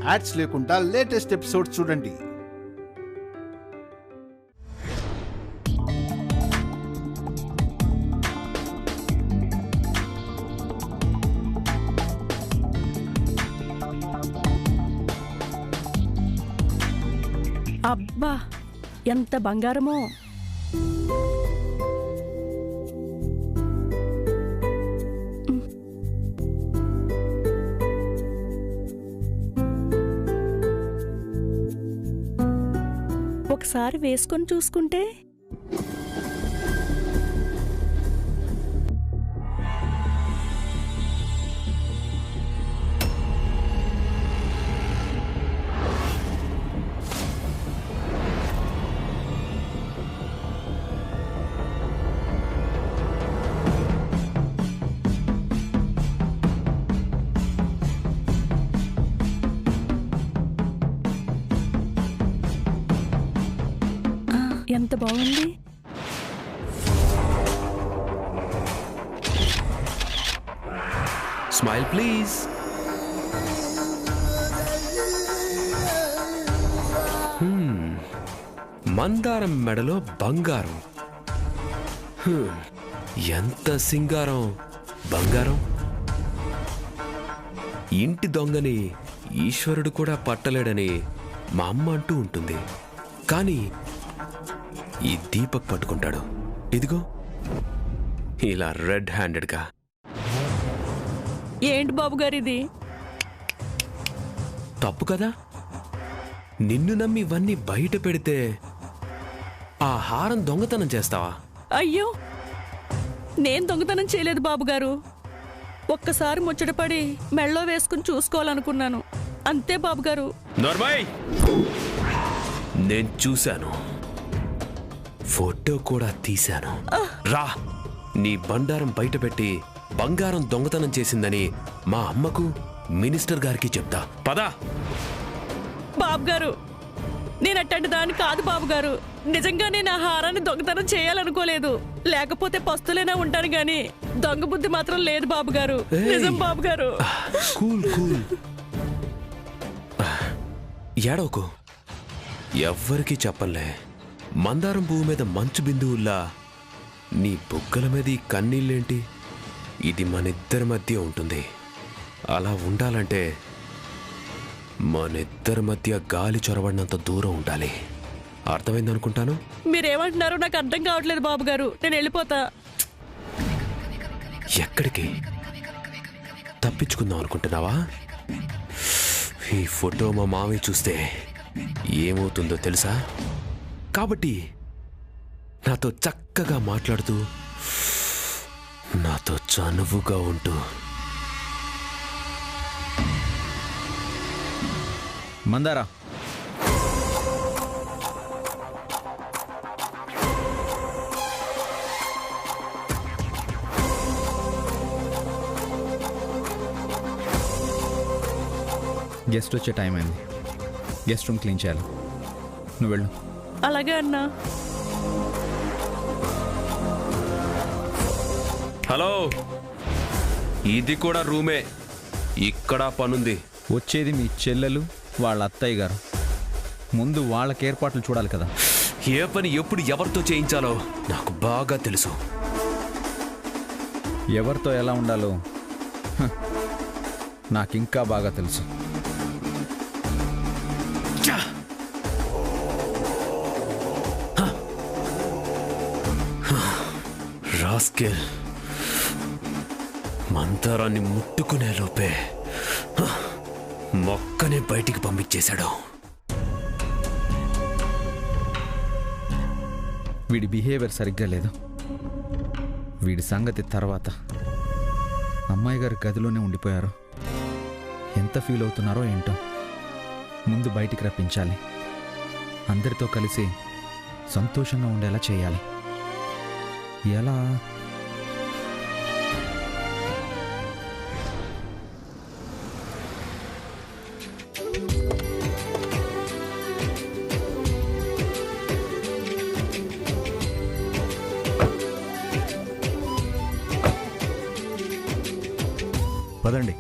Ads లేకుండా latest episodes చూడండి. అబ్బా ఎంత బంగారమో! ఒకసారి వేసుకొని చూసుకుంటే ఎంత బాగుంది. Smile please. మందారం మెడలో బంగారం. ఎంత సింగారం బంగారం. ఇంటి దొంగని ఈశ్వరుడు కూడా పట్టలేడని మా అమ్మ అంటూ ఉంటుంది. కానీ ఈ దీపక్ పట్టుకుంటాడు. ఇదిగో ఇలా రెడ్ హ్యాండెడ్గా. ఏంటి బాబు గారు ఇది? తప్పు కదా. నిన్ను నమ్మి ఇవన్నీ బయట పెడితే ఆ హారం దొంగతనం చేస్తావా? అయ్యో, నేను దొంగతనం చేయలేదు బాబుగారు. ఒక్కసారి ముచ్చటపడి మెళ్ళో వేసుకుని చూసుకోవాలనుకున్నాను, అంతే బాబుగారు. నార్మల్, నేను చూశాను, ఫోటో కూడా తీశాను. రా, నీ బండారం బయట పెట్టి బంగారం దొంగతనం చేసిందని మా అమ్మకు మినిస్టర్ గారికి చెప్తా. పదా. బాబుగారు, నేను అట్టంటి దాన్ని కాదు బాబుగారు. నిజంగానే నా హారాన్ని దొంగతనం చేయాలనుకోలేదు. లేకపోతే పస్తులేనా ఉంటాను గాని దొంగ బుద్ధి మాత్రం లేదు బాబుగారు. నిజం బాబుగారు. కూల్ కూల్, ఏడవకు. ఎవ్వరికీ చెప్పలే. మందారం పువ్వు మీద మంచు బిందువుల్లా నీ బుగ్గల మీద ఈ కన్నీళ్ళేంటి? ఇది మనిద్దరి మధ్య ఉంటుంది. అలా ఉండాలంటే మనిద్దరి మధ్య గాలి చొరబడినంత దూరం ఉండాలి. అర్థమైందనుకుంటాను. మీరేమంటున్నారో నాకు అర్థం కావట్లేదు బాబుగారు. నేను వెళ్ళిపోతా. ఎక్కడికి? తప్పించుకుందాం అనుకుంటున్నావా? ఈ ఫోటో మా మామయ్య చూస్తే ఏమవుతుందో తెలుసా? కాబట్టి నాతో చక్కగా మాట్లాడుతూ, నాతో చనువుగా ఉంటూ. మందారా, గెస్ట్ వచ్చే టైం అయింది. గెస్ట్ రూమ్ క్లీన్ చేయాలి. నువ్వు వెళ్ళు. అలాగే అన్నా. హలో, ఇది కూడా రూమే. ఇక్కడ పనుంది. వచ్చేది మీ చెల్లెలు, వాళ్ళ అత్తయ్య గారు. ముందు వాళ్ళకి ఏర్పాట్లు చూడాలి కదా. ఏ పని ఎప్పుడు ఎవరితో చేయించాలో నాకు బాగా తెలుసు. ఎవరితో ఎలా ఉండాలో నాకింకా బాగా తెలుసు. రాస్కెల్, మందారాన్ని ముట్టుకునే లోపే మొక్కనే బయటికి పంపించేశాడు. వీడి బిహేవియర్ సరిగ్గా లేదు. వీడి సంగతి తర్వాత. అమ్మాయి గారి గదిలోనే ఉండిపోయారు. ఎంత ఫీల్ అవుతున్నారో ఏంటో. ముందు బయటికి రప్పించాలి. అందరితో కలిసి సంతోషంగా ఉండేలా చేయాలి. ఎలా? పదండి.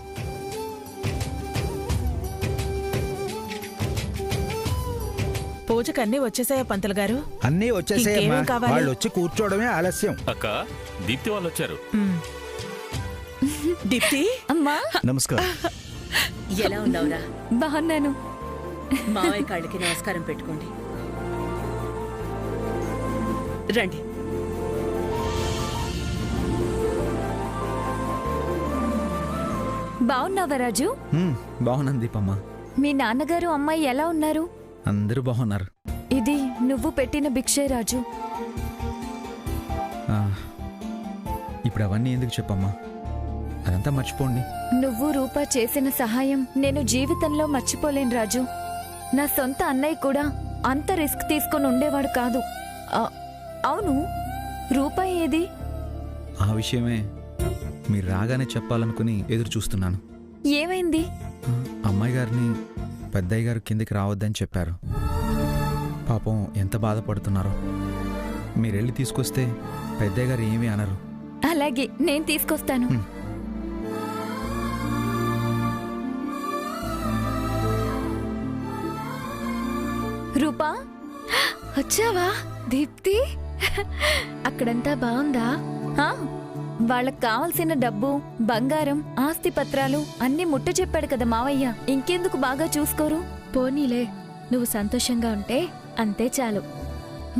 పూజకు అన్నీ వచ్చేసాయా పంతులు గారు? అన్నీ వచ్చేసాయమ్మా. ఇంకేమేం కావాలి? వాళ్ళు వచ్చి కూర్చోవడమే ఆలస్యం. అక్క దీప్తి వాళ్ళు వచ్చారు. దీప్తి అమ్మా నమస్కారం. ఎలా ఉన్నావురా? బాగున్నాను. మావయ్య కాళ్ళకి నమస్కారం పెట్టుకోండి. రండి. బాగున్నావా రాజు? బాగున్నాను దీపమ్మ. మీ నాన్నగారు అమ్మాయి ఎలా ఉన్నారు? అందరూ బాగున్నారు. ఇది నువ్వు పెట్టిన భిక్షే రాజు. ఆ, ఇప్పుడు అవన్నీ ఎందుకు చెప్పమ్మా? అదంతా మర్చిపోండి. నువ్వు రూపా చేసిన సహాయం నేను జీవితంలో మర్చిపోలేను రాజు. నా సొంత అన్నయ్య కూడా అంత రిస్క్ తీసుకొని ఉండేవాడు కాదు. అవును, రూపా ఏది? ఆ విషయమే మీరు రాగానే చెప్పాలనుకుని ఎదురు చూస్తున్నాను. ఏమైంది? అమ్మాయి గారిని పెద్దయ్య గారు కిందికి రావద్దని చెప్పారు. పాపం ఎంత బాధపడుతున్నారో. మీరెళ్ళి తీసుకొస్తే పెద్దయ్య గారు ఏమీ అనరు. అలాగే, నేను తీసుకొస్తాను. రూపా, వచ్చావా? దీప్తి, అక్కడంతా బాగుందా? వాళ్ళకి కావలసిన డబ్బు, బంగారం, ఆస్తి పత్రాలు అన్నీ ముట్ట చెప్పాడు కదా మావయ్య. ఇంకెందుకు బాగా చూసుకోరు? పోనీలే, నువ్వు సంతోషంగా ఉంటే అంతే చాలు.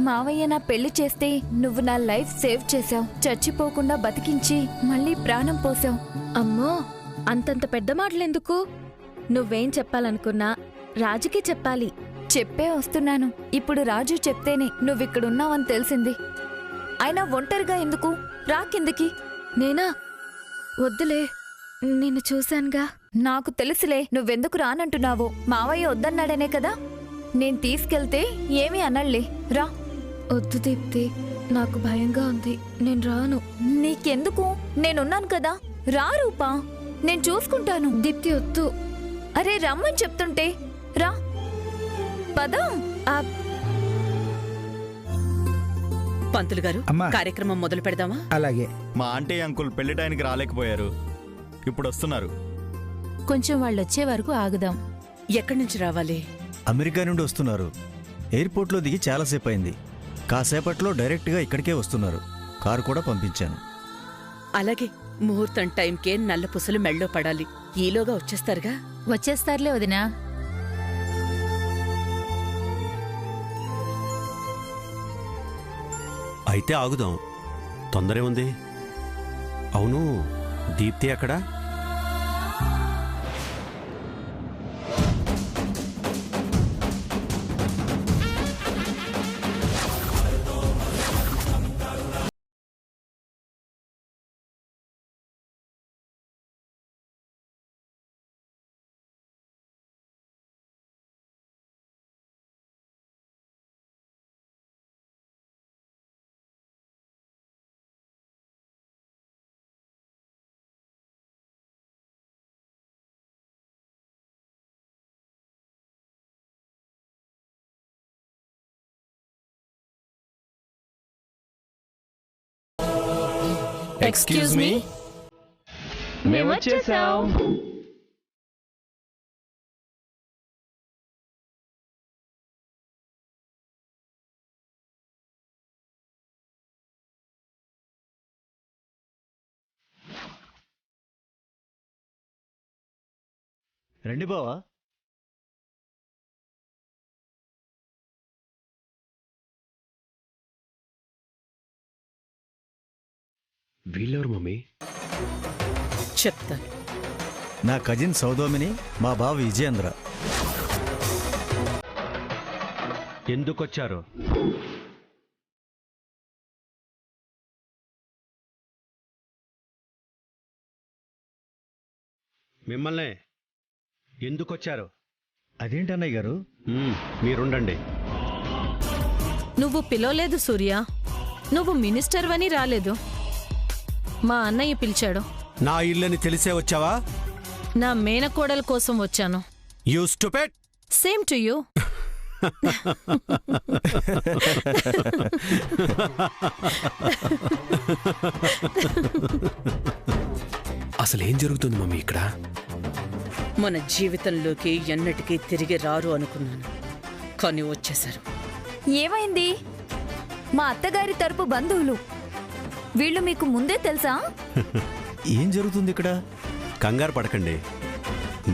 మావయ్య నా పెళ్లి చేస్తే నువ్వు నా లైఫ్ సేవ్ చేశావు. చచ్చిపోకుండా బతికించి మళ్ళీ ప్రాణం పోసావు. అమ్మో, అంతంత పెద్ద మాటలెందుకు? నువ్వేం చెప్పాలనుకున్నా రాజుకి చెప్పాలి. చెప్పే వస్తున్నాను. ఇప్పుడు రాజు చెప్తేనే నువ్విక్కడున్నావని తెలిసింది. అయినా ఒంటరిగా ఎందుకు? రా కిందికి. నేనా? వద్దులే, నిన్ను చూశానుగా. నాకు తెలుసులే నువ్వెందుకు రానంటున్నావో. మావయ్య వద్దన్నాడనే కదా. నేను తీసుకెళ్తే ఏమీ అనళ్లే. రా. వద్దు దీప్తి, నాకు భయంగా ఉంది. నేను రాను. నీకెందుకు? నేనున్నాను కదా. రా రూపా, నేను చూసుకుంటాను. దీప్తి వద్దు. అరే రమ్మని చెప్తుంటే రా. పదా. పంతులు గారు, అమ్మా. కార్యక్రమం మొదలు పెడదామా? అలాగే. మా ఆంటీ అంకుల్ పెళ్లి టైంకి రాలేకపోయారు, ఇప్పుడు వస్తున్నారు. కొంచెం వాళ్ళు వచ్చే వరకు ఆగుదాం. ఎక్కడి నుంచి రావాలి? అమెరికా నుండి వస్తున్నారు. ఎయిర్పోర్ట్లో దిగి చాలాసేపు అయింది. కాసేపట్లో డైరెక్ట్గా ఇక్కడికే వస్తున్నారు. కారు కూడా పంపించాను. అలాగే, ముహూర్తం టైంకే నల్ల పుసలు మెళ్ళో పడాలి. ఈలోగా వచ్చేస్తారుగా? వచ్చేస్తారులే వదినా. అయితే ఆగుదాం, తొందరే ఉంది. అవును, దీప్తి అక్కడ? Excuse me. మేమొచ్చేసాం. రండి బావా. వీళ్ళెవరు మమ్మీ? చెప్తాను. నా కజిన్ సౌదోమిని, మా బావ విజయేంద్ర. ఎందుకొచ్చారు? మిమ్మల్నే. ఎందుకొచ్చారు? అదేంటన్నయ్య గారు? మీరుండండి. నువ్వు పిలవలేదు సూర్య. నువ్వు మినిస్టర్ వని రాలేదు. మా అన్నయ్య పిలిచాడు. నా ఇల్లని తెలిసే వచ్చావా? నా మేనకోడల కోసం వచ్చాను. You stupid. Same to you. అసలేం జరుగుతుంది మమ్మీ ఇక్కడ? మన జీవితంలోకి ఎన్నటికీ తిరిగి రారు అనుకున్నాను, కానీ వచ్చేశారు. ఏమైంది? మా అత్తగారి తరపు బంధువులు వీళ్ళు మీకు ముందే తెలుసా? ఏం జరుగుతుంది ఇక్కడ? కంగారు పడకండి,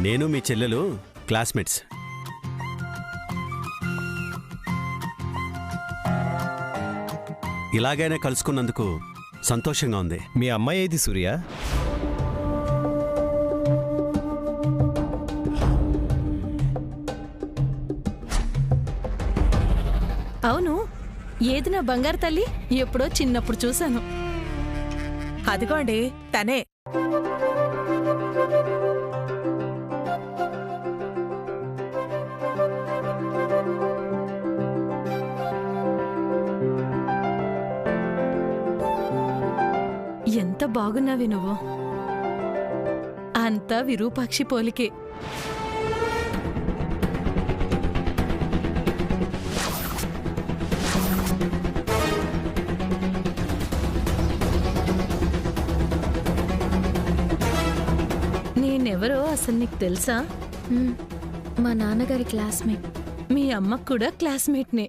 నేను మీ చెల్లెలు క్లాస్మేట్స్. ఇలాగైనా కలుసుకున్నందుకు సంతోషంగా ఉంది. మీ అమ్మాయి ఏది సూర్య? అవును, ఏది నా బంగారు తల్లి? ఎప్పుడో చిన్నప్పుడు చూశాను. అదిగోండి తనే. ఎంత బాగున్నావి నువ్వు. అంతా విరూపాక్షి పోలికే. నేనెవరో అసలు నీకు తెలుసా? మా నాన్నగారి క్లాస్మేట్. మీ అమ్మకు కూడా క్లాస్మేట్నే.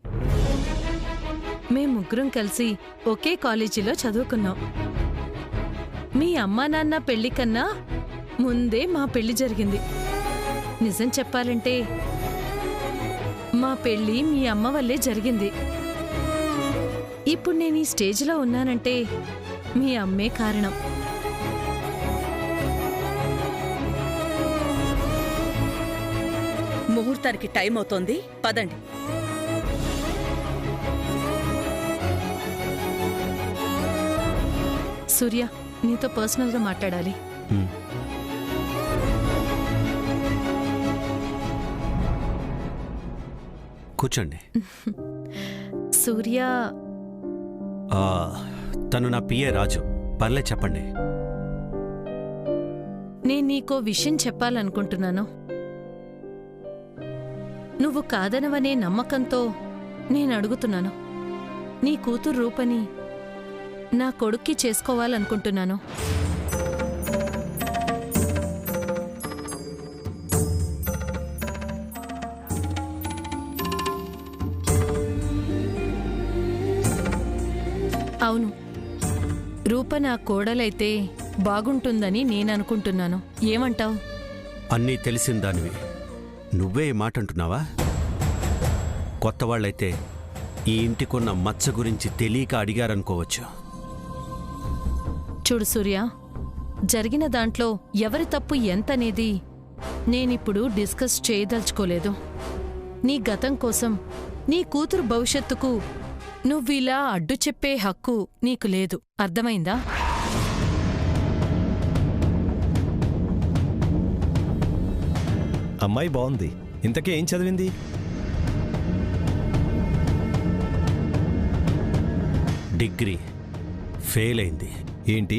మేం ముగ్గురం కలిసి ఒకే కాలేజీలో చదువుకున్నాం. మీ అమ్మా నాన్న పెళ్లి కన్నా ముందే మా పెళ్లి జరిగింది. నిజం చెప్పాలంటే మా పెళ్లి మీ అమ్మ వల్లే జరిగింది. ఇప్పుడు నేను ఈ స్టేజ్లో ఉన్నానంటే మీ అమ్మే కారణం. ముహూర్తానికి టైం అవుతోంది, పదండి. సూర్య, నీతో పర్సనల్గా మాట్లాడాలి. కూర్చోండి. సూర్య, తను నా పిఏ రాజు. పర్లే, చెప్పండి. నేను నీకో విషయం చెప్పాలనుకుంటున్నాను. నువ్వు కాదనవనే నమ్మకంతో నేను అడుగుతున్నాను. నీ కూతురు రూపని నా కొడుక్కి చేసుకోవాలనుకుంటున్నాను. అవును, రూప నా కోడలైతే బాగుంటుందని నేననుకుంటున్నాను. ఏమంటావ్? అన్నీ తెలిసిన దానివి నువ్వే ఈ మాట అంటున్నావా? కొత్త వాళ్ళైతే ఈ ఇంటికున్న మచ్చ గురించి తెలియక అడిగారనుకోవచ్చు. చూడు సూర్య, జరిగిన దాంట్లో ఎవరి తప్పు ఎంతనేది నేనిప్పుడు డిస్కస్ చేయదలుచుకోలేదు. నీ గతం కోసం, నీ కూతురు భవిష్యత్తుకు నువ్విలా అడ్డు చెప్పే హక్కు నీకు లేదు. అర్థమైందా? అమ్మాయి బాగుంది. ఇంతకీ ఏం చదివింది? డిగ్రీ ఫెయిల్ అయింది. ఏంటి,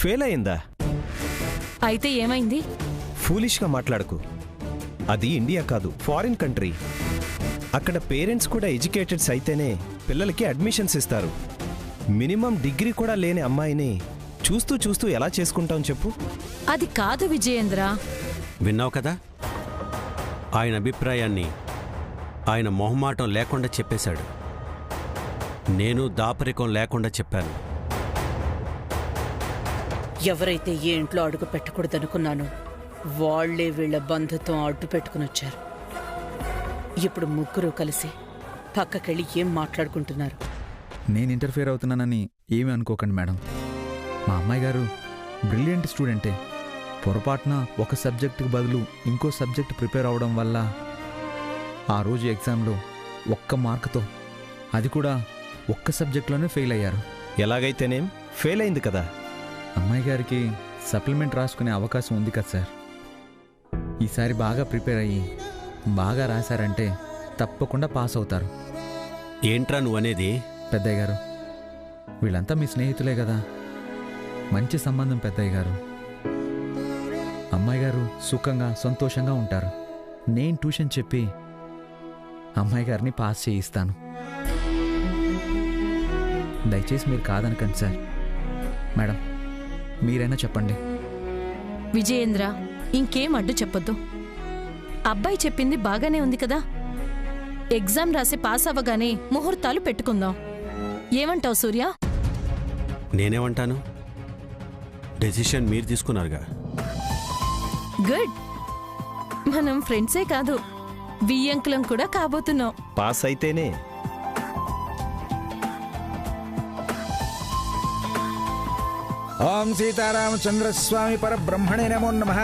ఫెయిల్ అయిందా? అయితే ఏమైంది? ఫూలిష్గా మాట్లాడకు. అది ఇండియా కాదు, ఫారిన్ కంట్రీ. అక్కడ పేరెంట్స్ కూడా ఎడ్యుకేటెడ్స్ అయితేనే పిల్లలకి అడ్మిషన్స్ ఇస్తారు. మినిమం డిగ్రీ కూడా లేని అమ్మాయిని చూస్తూ చూస్తూ ఎలా చేసుకుంటాం చెప్పు? అది కాదు విజయేంద్ర. విన్నావు కదా, ఆయన అభిప్రాయాన్ని ఆయన మొహమాటం లేకుండా చెప్పేశాడు. నేను దాపరికం లేకుండా చెప్పాను. ఎవరైతే ఏ ఇంట్లో అడుగు పెట్టకూడదనుకున్నానో వాళ్లే వీళ్ల బంధుత్వం అడ్డు పెట్టుకుని వచ్చారు. ఇప్పుడు ముగ్గురు కలిసి పక్కకెళ్ళి ఏం మాట్లాడుకుంటున్నారు? నేను ఇంటర్ఫియర్ అవుతున్నానని ఏమీ అనుకోకండి మేడం. మా అమ్మాయి గారు బ్రిలియంట్ స్టూడెంటే. పొరపాటున ఒక సబ్జెక్టుకు బదులు ఇంకో సబ్జెక్ట్ ప్రిపేర్ అవడం వల్ల ఆ రోజు ఎగ్జామ్లో ఒక్క మార్కుతో, అది కూడా ఒక్క సబ్జెక్టులోనే ఫెయిల్ అయ్యారు. ఎలాగైతేనేం ఫెయిల్ అయింది కదా. అమ్మాయి గారికి సప్లిమెంట్ రాసుకునే అవకాశం ఉంది కదా సార్. ఈసారి బాగా ప్రిపేర్ అయ్యి బాగా రాశారంటే తప్పకుండా పాస్ అవుతారు. ఏంట్రా నువ్వనేది? పెద్దయ్య గారు, వీళ్ళంతా మీ స్నేహితులే కదా. మంచి సంబంధం పెద్దయ్య గారు. అమ్మాయి గారు సుఖంగా సంతోషంగా ఉంటారు. నేను ట్యూషన్ చెప్పి అమ్మాయి గారిని పాస్ చేయిస్తాను. దయచేసి మీరు కాదనకండి సార్. మేడం, మీరైనా చెప్పండి. విజయేంద్ర, ఇంకేం అడ్డు చెప్పొద్దు. అబ్బాయి చెప్పింది బాగానే ఉంది కదా. ఎగ్జామ్ రాసి పాస్ అవ్వగానే ముహూర్తాలు పెట్టుకుందాం. ఏమంటావు సూర్య? నేనేమంటాను? డెసిషన్ మీరు తీసుకున్నారుగా. గుడ్. మనం ఫ్రెండ్సే కాదు, వియ్యంకులం కూడా కాబోతున్నాం. పాస్ అయితేనే. ఓం సీతారామచంద్రస్వామి పరబ్రహ్మణే నమో నమః.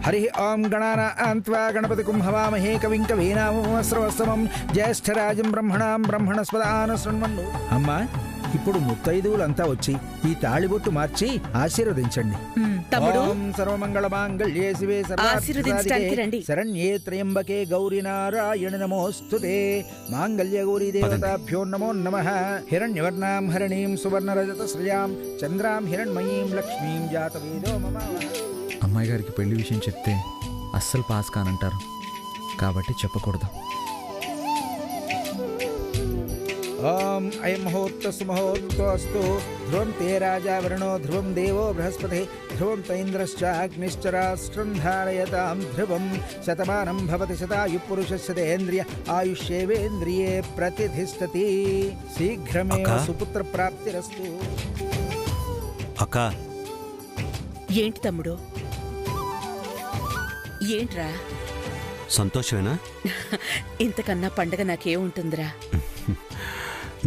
హరి ఓం గణానాన్త్వా గణపతిం హవామహే కవిం కవీనామస్రవస్తమం జ్యేష్ఠరాజం బ్రహ్మణాం బ్రహ్మణస్పదాన శృణ్వన్ను. అమ్మా, ఇప్పుడు ముత్తైదువులంతా వచ్చి ఈ తాళిబొట్టు మార్చి ఆశీర్వదించండి. తమ్ముడు, ఓం సర్వమంగళమాంగళ్యే శివే ఆశీర్వదించడానికి రండి. శరణ్యే త్రయంబకే గౌరీ నారాయణ నమోస్తుతే. మాంగళ్య గౌరీ దేవతాభ్యో నమో నమః. హిరణ్యవర్ణాం హరిణీం సువర్ణరజత శ్రియాం చంద్రాం హిరణ్మయీం లక్ష్మీం జాతవేదో మమ. అమ్మాయి గారికి పెళ్లి విషయం చెప్తే అస్సలు పాస్ కానంటారు, కాబట్టి చెప్పకూడదు. ఓం అయం ముహూర్త సుముహూర్తోస్తు. ధ్రువం తే రాజా వరుణో ధ్రువం దేవో బృహస్పతి ధ్రువం తైంద్రశ్చ అగ్నిశ్చ రాష్ట్రం ధారయతాం ధ్రువం. శతమానం భవతి శతాయు పురుషస్యేంద్రియ ఆయుష్యేవేంద్రియే ప్రతిధిష్టతి. శీఘ్రమేవ సుపుత్ర ప్రాప్తిరస్తు. అక్క, ఏంటి తమ్ముడు? ఏంట్రా? సంతోషమేనా? ఇంతకన్నా పండగ నాకేముంటుందిరా?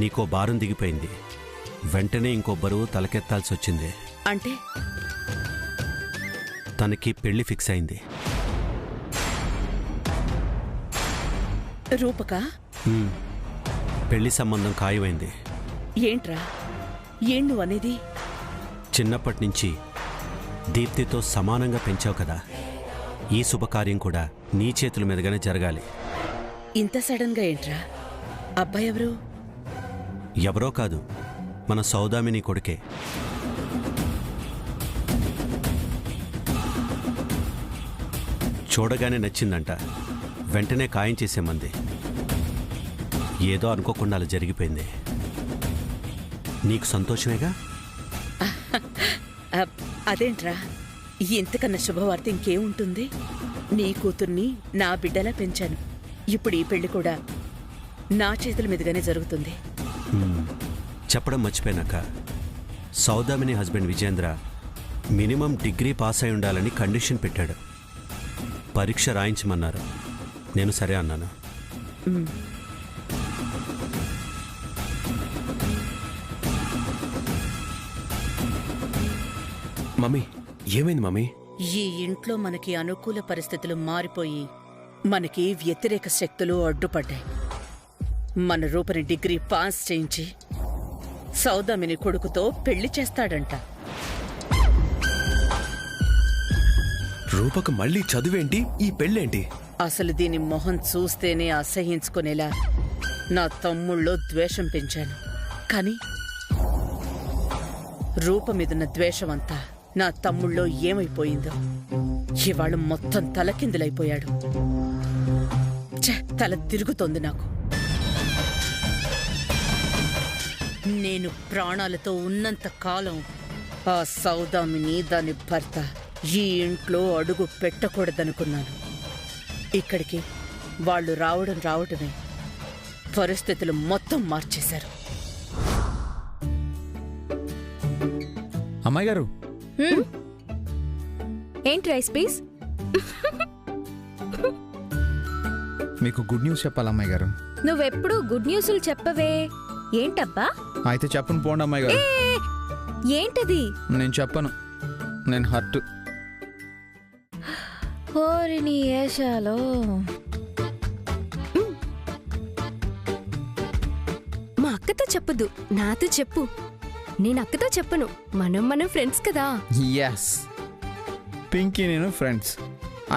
నీకో భారం దిగిపోయింది. వెంటనే ఇంకో బరువు తలకెత్తాల్సి వచ్చింది. అంటే తనకి పెళ్లి ఫిక్స్ అయింది. రూపక? పెళ్లి సంబంధం ఖాయమైంది. ఏంట్రా ఏం నువ్వనేది? చిన్నప్పటి నుంచి దీప్తితో సమానంగా పెంచావు కదా, ఈ శుభకార్యం కూడా నీ చేతుల మీదుగానే జరగాలి. ఇంత సడన్ గా ఏంట్రా? అబ్బాయి ఎవరు? ఎవరో కాదు, మన సౌదామిని కొడుకే. చూడగానే నచ్చిందంట, వెంటనే ఖాయం చేసేమంది. ఏదో అనుకోకుండా అలా జరిగిపోయింది. నీకు సంతోషమేగా? అదేంట్రా, ఇంతకన్నా శుభవార్త ఇంకేముంటుంది? నీ కూతుర్ని నా బిడ్డలా పెంచాను. ఇప్పుడు ఈ పెళ్లి కూడా నా చేతుల మీదుగానే జరుగుతుంది. చెప్పడం మర్చిపోయినాక, Saudamini husband Vijendra minimum degree pass అయి ఉండాలని కండిషన్ పెట్టాడు. పరీక్ష రాయించమన్నారు. నేను సరే అన్నాను. మమ్మీ, ఏమైంది మమ్మీ? ఈ ఇంట్లో మనకి అనుకూల పరిస్థితులు మారిపోయి మనకి వ్యతిరేక శక్తులు అడ్డుపడ్డాయి. మన రూపని డిగ్రీ పాస్ చేయించి సౌదామిని కొడుకుతో పెళ్లి చేస్తాడంట. రూపకు మళ్ళీ చదువేంటి, ఈ పెళ్ళేంటి? అసలు దీని మొహం చూస్తేనే అసహించుకునేలా నా తమ్ముళ్ళో ద్వేషం పెంచాను. కానీ రూప మీదున్న ద్వేషమంతా నా తమ్ముళ్ళో ఏమైపోయిందో. ఇవాళ మొత్తం తలకిందులైపోయాడు. తల తిరుగుతోంది నాకు. నేను ప్రాణాలతో ఉన్నంత కాలం ఆ సౌదామిని దాని భర్త ఈ ఇంట్లో అడుగు పెట్టకూడదనుకున్నాను. ఇక్కడికి వాళ్ళు రావడమే పరిస్థితులు మొత్తం మార్చేశారు. అమ్మాయి గారు, ఏంటి రైస్ పీస్? మీకు గుడ్ న్యూస్ చెప్పాలి అమ్మాయి గారు. నువ్వెప్పుడు గుడ్ న్యూస్లు చెప్పవే, ఏంటబ్బా? అయితే చెప్పను పోండి అమ్మాయి గారు. ఏంటది? నేను చెప్పను, నేను హర్ట్. ఓరిని ఏషాలో. మా అక్కతో చెప్పదు, నాతో చెప్పు. నేను అక్కతో చెప్పను, మనం ఫ్రెండ్స్ కదా. ఎస్, పింకీ నేను ఫ్రెండ్స్,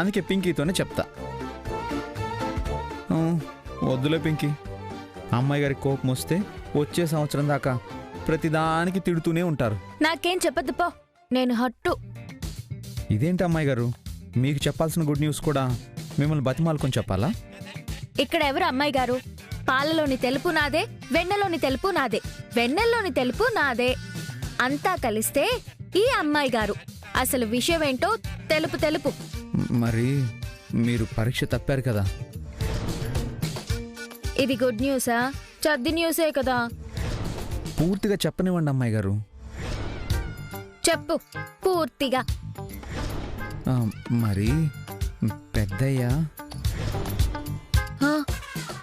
అందుకే పింకీతోనే చెప్తా. వద్దులే పింకీ, అమ్మాయి గారికి కోపం వస్తే వచ్చే సంవత్సరం దాకా ప్రతిదానికి తిడుతూనే ఉంటారు. నాకేం చెప్పద్దు పో, నేను హట్టు. ఇదేంటి అమ్మాయి గారు, మీకు చెప్పాల్సిన గుడ్ న్యూస్ కూడా మిమ్మల్ని బతిమాలుకొని చెప్పాలా? ఇక్కడ ఎవరు అమ్మాయి గారు? పాలలోని తెలుపు నాదే, వెన్నెలోని తెలుపు నాదే, వెన్నెల్లోని తెలుపు నాదే. అంతా కలిస్తే ఈ అమ్మాయి గారు. అసలు విషయం ఏంటో తెలుపు. మరి మీరు పరీక్ష తప్పారు కదా, ఇది గుడ్ న్యూసా? చెడ్డ న్యూసే కదా. పూర్తిగా చెప్పనివ్వండి అమ్మాయి గారు. చెప్పు పూర్తిగా. మరి పెద్దయ్యా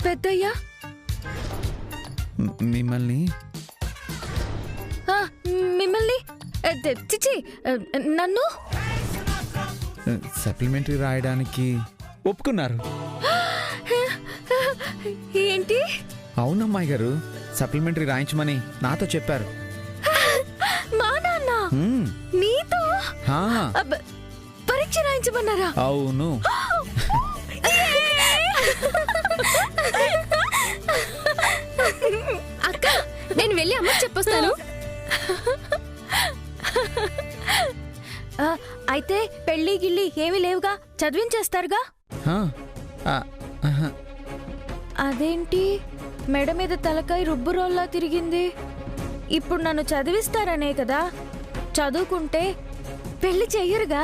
పెద్దయ్యా మిమ్మల్ని మిమ్మల్ని చిచి నన్ను సప్లిమెంటరీ రాయడానికి ఒప్పుకున్నారు. ఏంటి? అవునమ్మాయి గారు, సప్లిమెంటరీ రాయించమని నాతో చెప్పారు. మా నాన్న నీతో పరీక్ష రాయించమన్నారా? అవును. అక్క, నేను వెళ్ళి అమ్మకి చెప్పొస్తాను. అయితే పెళ్లి గిల్లి ఏమీ లేవుగా, చదివించేస్తారుగా? అదేంటి మెడ మీద తలకాయ రుబ్బురోల్లా తిరిగింది? ఇప్పుడు నన్ను చదివిస్తారనే కదా. చదువుకుంటే పెళ్లి చెయ్యరుగా.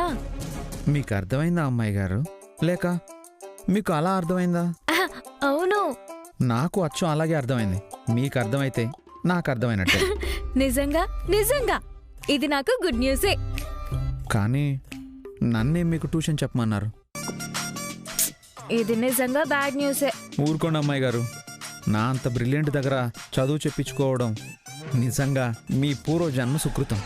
మీకు అర్థమైందా అమ్మాయి గారు, లేక మీకు అలా అర్థమైందా? అవును, నాకు అచ్చం అలాగే అర్థమైంది. మీకు అర్థమైతే నాకు అర్థమైనట్టే. నిజంగా నిజంగా ఇది నాకు గుడ్ న్యూసే. కానీ నన్నే మీకు ట్యూషన్ చెప్పమన్నారు. ఇది నిజంగా బ్యాడ్ న్యూసే. ఊరుకోండి అమ్మాయి గారు, నా అంత బ్రిలియంట్ దగ్గర చదువు చెప్పించుకోవడం నిజంగా మీ పూర్వజన్మ సుకృతం.